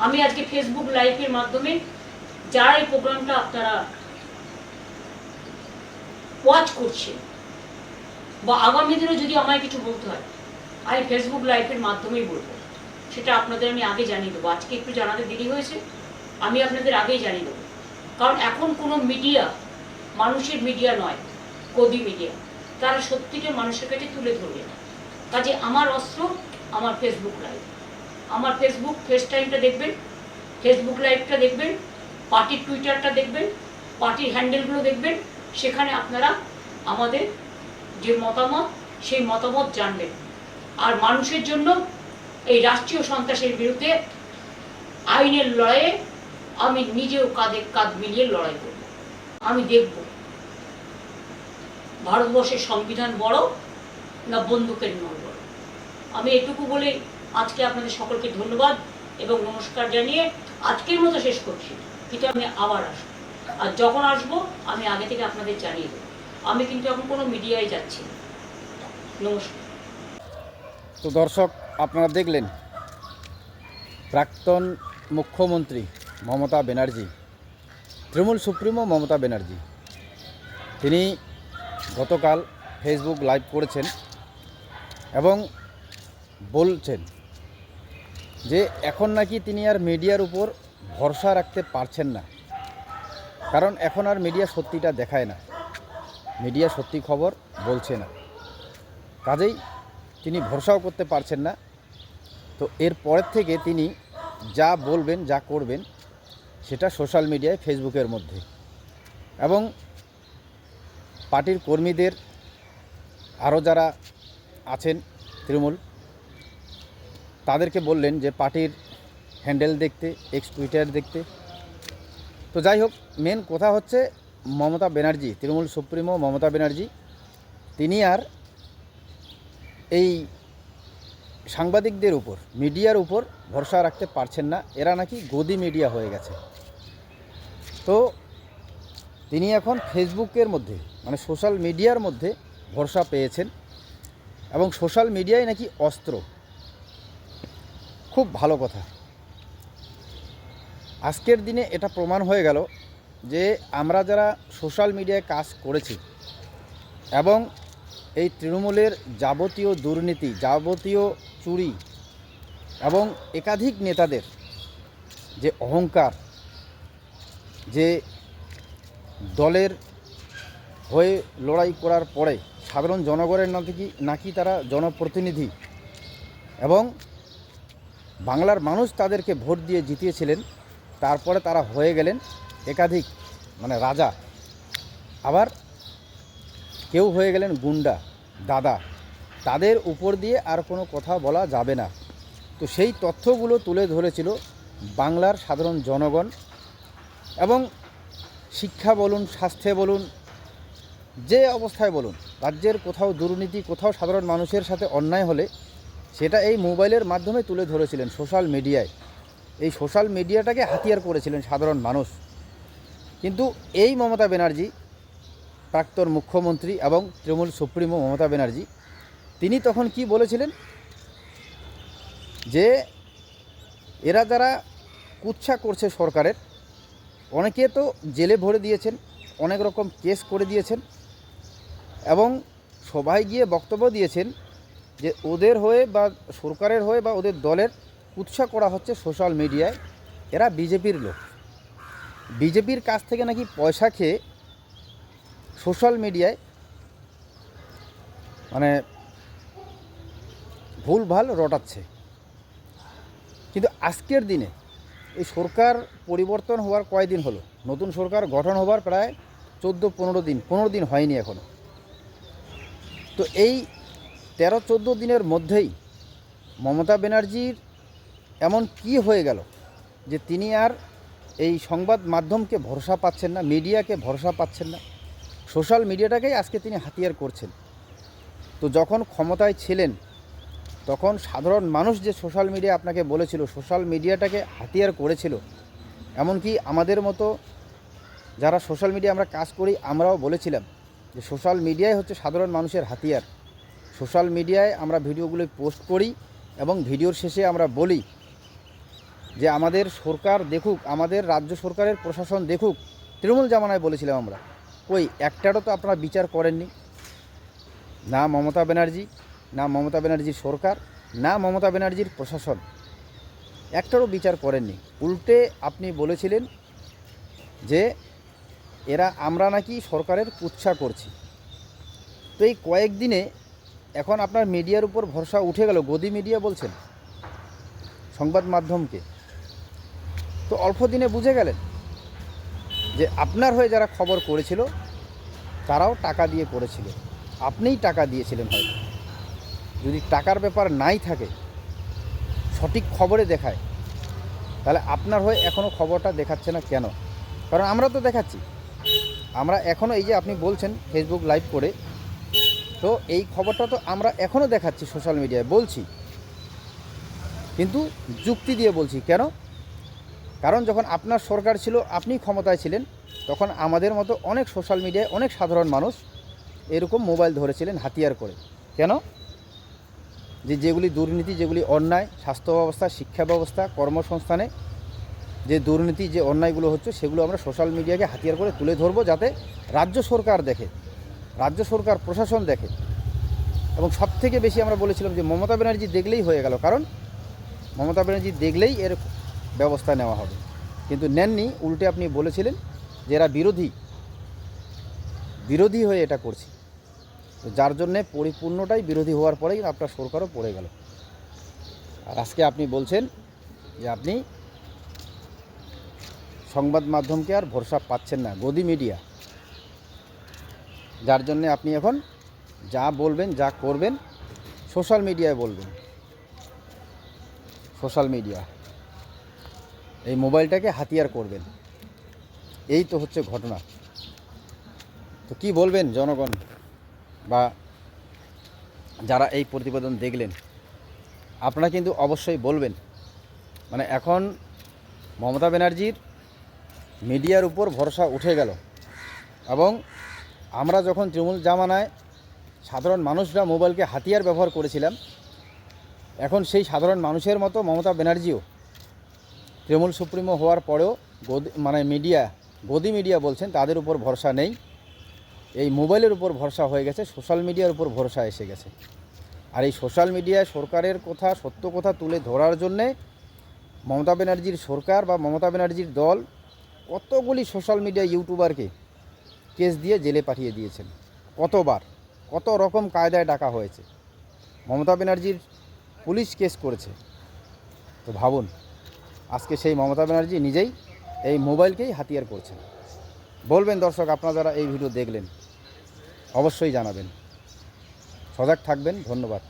আমি আজকে ফেসবুক লাইভের মাধ্যমে যারা এই প্রোগ্রামটা আপনারা ওয়াচ করছেন বা আগামী দিনে যদি আমায় কিছু বলতে হয় আমি ফেসবুক লাইভের মাধ্যমেই বলবো, সেটা আপনাদের আমি আগে জানিয়ে দেবো। আজকে একটু জানাতে দেরি হয়েছে, আমি আপনাদের আগেই জানিয়ে দেবো। কারণ এখন কোনো মিডিয়া মানুষের মিডিয়া নয়, গদি মিডিয়া, তারা সত্যিটা মানুষের কাছে তুলে ধরবে। কাজে আমার অস্ত্র আমার ফেসবুক লাইভ, আমার ফেসবুক ফেস টাইমটা দেখবেন, ফেসবুক লাইভটা দেখবেন, পার্টির টুইটারটা দেখবেন, পার্টির হ্যান্ডেলগুলো দেখবেন। সেখানে আপনারা আমাদের যে মতামত সেই মতামত জানবেন। আর মানুষের জন্য এই রাষ্ট্রীয় সন্ত্রাসের বিরুদ্ধে আইনের লড়াইয়ে আমি নিজেও কাঁধে কাঁধ মিলিয়ে লড়াই করব। আমি দেখব ভারতবর্ষের সংবিধান বড় না বন্দুকের নল বড়। আমি এটুকু বলে আজকে আপনাদের সকলকে ধন্যবাদ এবং নমস্কার জানিয়ে আজকের মতো শেষ করছি। কিন্তু আমি আবার আসবো, আর যখন আসবো আমি আগে থেকে আপনাদের জানিয়ে দেবো। আমি কিন্তু এখন কোনো মিডিয়ায় যাচ্ছি না। নমস্কার। তো দর্শক, আপনারা দেখলেন প্রাক্তন মুখ্যমন্ত্রী মমতা ব্যানার্জি, তৃণমূল সুপ্রিমো মমতা ব্যানার্জি, তিনি গতকাল ফেসবুক লাইভ করেছেন এবং বলছেন যে এখন নাকি তিনি আর মিডিয়ার উপর ভরসা রাখতে পারছেন না, কারণ এখন আর মিডিয়া সত্যিটা দেখায় না, মিডিয়া সত্যি খবর বলছে না, কাজেই তিনি ভরসাও করতে পারছেন না। তো এর পরের থেকে তিনি যা বলবেন, যা করবেন সেটা সোশ্যাল মিডিয়ায়, ফেসবুকের মধ্যে, এবং পার্টির কর্মীদের আরও যারা আছেন তৃণমূল, তাদেরকে বললেন যে পার্টির হ্যান্ডেল দেখতে, এক্স টুইটার দেখতে। তো যাই হোক, মেন কথা হচ্ছে মমতা ব্যানার্জি, তৃণমূল সুপ্রিমো মমতা ব্যানার্জি, তিনি আর এই সাংবাদিকদের উপর, মিডিয়ার উপর ভরসা রাখতে পারছেন না। এরা নাকি গদি মিডিয়া হয়ে গেছে। তো তিনি এখন ফেসবুকের মধ্যে, মানে সোশ্যাল মিডিয়ার মধ্যে ভরসা পেয়েছেন এবং সোশ্যাল মিডিয়ায় নাকি অস্ত্র। খুব ভালো কথা। আজকের দিনে এটা প্রমাণ হয়ে গেল যে আমরা যারা সোশ্যাল মিডিয়ায় কাজ করেছি এবং এই তৃণমূলের যাবতীয় দুর্নীতি, যাবতীয় চুরি এবং একাধিক নেতাদের যে অহংকার, যে দলের হয়ে লড়াই করার পরে সাধারণ জনগণের নাকি তারা জনপ্রতিনিধি এবং বাংলার মানুষ তাদেরকে ভোট দিয়ে জিতিয়েছিলেন, তারপরে তারা হয়ে গেলেন একাধিক রাজা, আবার কেউ হয়ে গেলেন গুন্ডা, দাদা, তাদের উপর দিয়ে আর কোনো কথা বলা যাবে না। তো সেই তথ্যগুলো তুলে ধরেছিল বাংলার সাধারণ জনগণ, এবং শিক্ষা বলুন, স্বাস্থ্যে বলুন, যে অবস্থায় বলুন, রাজ্যের কোথাও দুর্নীতি, কোথাও সাধারণ মানুষের সাথে অন্যায় হলে সেটা এই মোবাইলের মাধ্যমে তুলে ধরেছিলেন সোশ্যাল মিডিয়ায়। এই সোশ্যাল মিডিয়াটাকে হাতিয়ার করেছিলেন সাধারণ মানুষ। কিন্তু এই মমতা ব্যানার্জি, প্রাক্তন মুখ্যমন্ত্রী এবং তৃণমূল সুপ্রিমো মমতা ব্যানার্জি, তিনি তখন কি বলেছিলেন যে এরা যারা কুৎসা করছে সরকারের, অনেকে তো জেলে ভরে দিয়েছেন, অনেক রকম কেস করে দিয়েছেন, এবং সবাই গিয়ে বক্তব্য দিয়েছেন যে ওদের হয়ে বা সরকারের হয়ে বা ওদের দলের কুৎসা করা হচ্ছে সোশ্যাল মিডিয়ায়। এরা বিজেপির লোক, বিজেপির কাছ থেকে নাকি পয়সা খেয়ে সোশ্যাল মিডিয়ায় ভুলভাল রটাচ্ছে। কিন্তু আজকের দিনে এই সরকার পরিবর্তন হওয়ার কয়দিন হলো, নতুন সরকার গঠন হবার প্রায় 14-15 দিন হয়নি এখনও। তো এই 13-14 দিনের মধ্যেই মমতা ব্যানার্জির এমন কি হয়ে গেল যে তিনি আর এই সংবাদ মাধ্যমকে ভরসা পাচ্ছেন না, মিডিয়াকে ভরসা পাচ্ছেন না, সোশ্যাল মিডিয়াটাকেই আজকে তিনি হাতিয়ার করছেন। তো যখন ক্ষমতায় ছিলেন তখন সাধারণ মানুষ যে সোশ্যাল মিডিয়া আপনাকে বলেছিল, সোশ্যাল মিডিয়াটাকে হাতিয়ার করেছিল, এমনকি আমাদের মতো যারা সোশ্যাল মিডিয়া আমরা কাজ করি আমরাও বলেছিলাম যে সোশ্যাল মিডিয়াই হচ্ছে সাধারণ মানুষের হাতিয়ার। সোশ্যাল মিডিয়ায় আমরা ভিডিওগুলো পোস্ট করি এবং ভিডিওর শেষে আমরা বলি যে আমাদের সরকার দেখুক, আমাদের রাজ্য সরকারের প্রশাসন দেখুক। তৃণমূল জামানায় বলেছিলাম আমরা, কই একটারও তো আপনারা বিচার করেননি। না মমতা ব্যানার্জি, না মমতা ব্যানার্জির সরকার, না মমতা ব্যানার্জির প্রশাসন একটারও বিচার করেননি। উল্টে আপনি বলেছিলেন যে এরা আমরা নাকি সরকারের কুৎসা করছি। তো এই কয়েকদিনে এখন আপনার মিডিয়ার উপর ভরসা উঠে গেল, গদি মিডিয়া বলছেন সংবাদ মাধ্যমকে। তো অল্প দিনে বুঝে গেলেন যে আপনার হয়ে যারা খবর করেছিল তারাও টাকা দিয়ে করেছিল, আপনিই টাকা দিয়েছিলেন হয়তো। যদি টাকার ব্যাপার নাই থাকে, সঠিক খবরে দেখায়, তাহলে আপনার হয়ে এখনও খবরটা দেখাচ্ছে না কেন? কারণ আমরা তো দেখাচ্ছি, আমরা এখনও এই যে আপনি বলছেন ফেসবুক লাইভ করে, তো এই খবরটা তো আমরা এখনও দেখাচ্ছি, সোশ্যাল মিডিয়ায় বলছি, কিন্তু যুক্তি দিয়ে বলছি। কেন? কারণ যখন আপনার সরকার ছিল, আপনি ক্ষমতায় ছিলেন, তখন আমাদের মতো অনেক সোশ্যাল মিডিয়ায় অনেক সাধারণ মানুষ এরকম মোবাইল ধরেছিলেন হাতিয়ার করে। কেন? যেগুলি দুর্নীতি, যেগুলি অন্যায়, স্বাস্থ্য ব্যবস্থা, শিক্ষা ব্যবস্থা, কর্মসংস্থানে যে দুর্নীতি, যে অন্যায়গুলো হচ্ছে, সেগুলো আমরা সোশ্যাল মিডিয়াকে হাতিয়ার করে তুলে ধরবো, যাতে রাজ্য সরকার দেখে, রাজ্য সরকার প্রশাসন দেখে। এবং সবথেকে বেশি আমরা বলেছিলাম যে মমতা ব্যানার্জি দেখলেই হয়ে গেল, কারণ মমতা ব্যানার্জি দেখলেই এর ব্যবস্থা নেওয়া হবে। কিন্তু নেননি, উল্টে আপনি বলেছিলেন যে এরা বিরোধী হয়ে এটা করছে। তো যার জন্যে পরিপূর্ণটাই বিরোধী হওয়ার পরেই আপনার সরকারও পড়ে গেল। আর আজকে আপনি বলছেন যে আপনি সংবাদ মাধ্যমকে আর ভরসা পাচ্ছেন না, গদি মিডিয়া, যার জন্যে আপনি এখন যা বলবেন, যা করবেন সোশ্যাল মিডিয়ায় বলবেন। সোশ্যাল মিডিয়া এই মোবাইলটাকে হাতিয়ার করবেন, এই তো হচ্ছে ঘটনা। তো কি বলবেন জনগণ বা যারা এই প্রতিবেদন দেখলেন? আপনারা কিন্তু অবশ্যই বলবেন। মানে এখন মমতা ব্যানার্জির মিডিয়ার উপর ভরসা উঠে গেল, এবং আমরা যখন তৃণমূল জামানায় সাধারণ মানুষরা মোবাইলকে হাতিয়ার ব্যবহার করেছিলাম, এখন সেই সাধারণ মানুষের মতো মমতা ব্যানার্জিও তৃণমূল সুপ্রিমো হওয়ার পরেও গদি মিডিয়া বলছেন, তাদের উপর ভরসা নেই। এই মোবাইলের উপর ভরসা হয়ে গেছে, সোশ্যাল মিডিয়ার উপর ভরসা এসে গেছে। আর এই সোশ্যাল মিডিয়ায় সরকারের কথা, সত্য কথা তুলে ধরার জন্যে মমতা ব্যানার্জির সরকার বা মমতা ব্যানার্জির দল কতগুলি সোশ্যাল মিডিয়া ইউটিউবারকে কেস দিয়ে জেলে পাঠিয়ে দিয়েছেন। কতবার, কত রকম কায়দায় ডাকা হয়েছে। মমতা ব্যানার্জির পুলিশ কেস করেছে। তো ভাবুন, আজকে সেই মমতা ব্যানার্জি নিজেই এই মোবাইলকেই হাতিয়ার করছেন। বলবেন দর্শক, আপনারা যারা এই ভিডিও দেখলেন অবশ্যই জানাবেন, সজাগ থাকবেন। ধন্যবাদ।